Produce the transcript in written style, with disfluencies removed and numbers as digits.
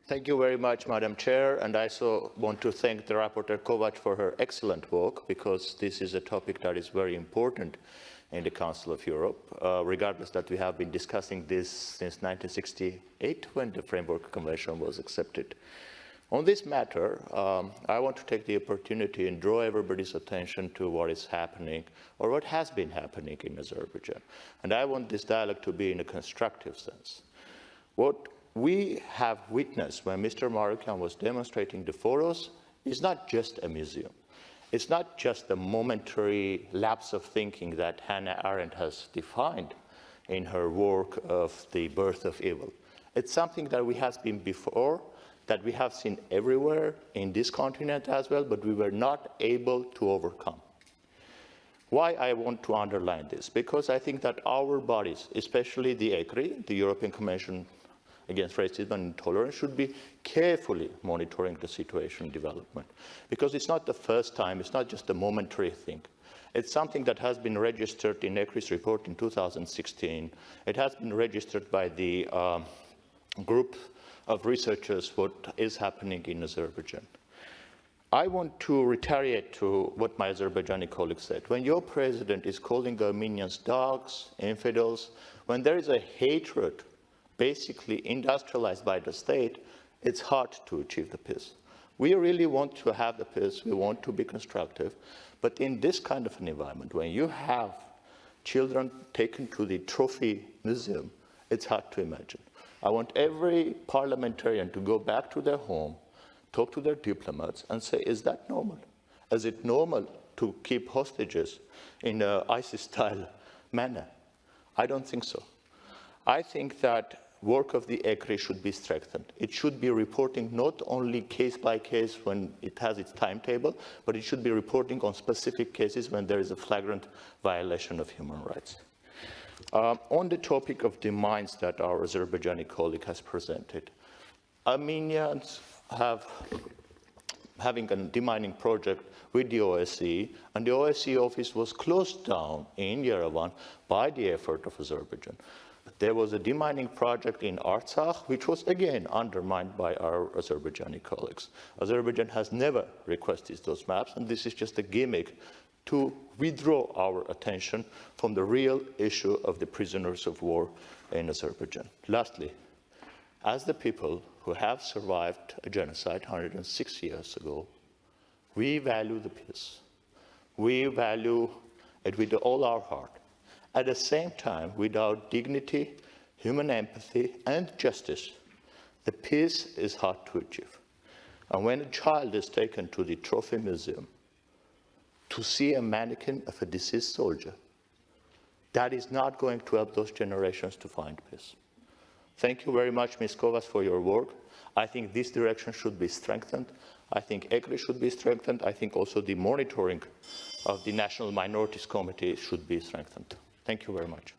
Thank you very much, Madam Chair, and I also want to thank the Rapporteur Kovac for her excellent work, because this is a topic that is very important in the Council of Europe, regardless that we have been discussing this since 1968, when the Framework Convention was accepted. On this matter, I want to take the opportunity and draw everybody's attention to what is happening, or what has been happening in Azerbaijan. And I want this dialogue to be in a constructive sense. What we have witnessed when Mr. Marookian was demonstrating the photos is not just a museum. It's not just a momentary lapse of thinking that Hannah Arendt has defined in her work of The Birth of Evil. It's something that we have been before, that we have seen everywhere in this continent as well, but we were not able to overcome. Why I want to underline this? Because I think that our bodies, especially the ECRI, the European Convention Against Racism and Intolerance, should be carefully monitoring the situation development. Because it's not the first time, it's not just a momentary thing. It's something that has been registered in ECRI's report in 2016. It has been registered by the group of researchers what is happening in Azerbaijan. I want to retaliate to what my Azerbaijani colleague said. When your president is calling Armenians dogs, infidels, when there is a hatred basically industrialized by the state, it's hard to achieve the peace. We really want to have the peace, we want to be constructive, but in this kind of an environment, when you have children taken to the trophy museum, it's hard to imagine. I want every parliamentarian to go back to their home, talk to their diplomats and say, is that normal? Is it normal to keep hostages in an ISIS-style manner? I don't think so. I think that work of the ECRI should be strengthened. It should be reporting not only case by case when it has its timetable, but it should be reporting on specific cases when there is a flagrant violation of human rights. On the topic of the mines that our Azerbaijani colleague has presented, Armenians having a demining project with the OSCE, and the OSCE office was closed down in Yerevan by the effort of Azerbaijan. There was a demining project in Artsakh, which was again undermined by our Azerbaijani colleagues. Azerbaijan has never requested those maps, and this is just a gimmick to withdraw our attention from the real issue of the prisoners of war in Azerbaijan. Lastly, as the people who have survived a genocide 106 years ago, we value the peace. We value it with all our heart. At the same time, without dignity, human empathy, and justice, the peace is hard to achieve. And when a child is taken to the trophy museum to see a mannequin of a deceased soldier, that is not going to help those generations to find peace. Thank you very much, Ms. Kovacs, for your work. I think this direction should be strengthened. I think ECRI should be strengthened. I think also the monitoring of the National Minorities Committee should be strengthened. Thank you very much.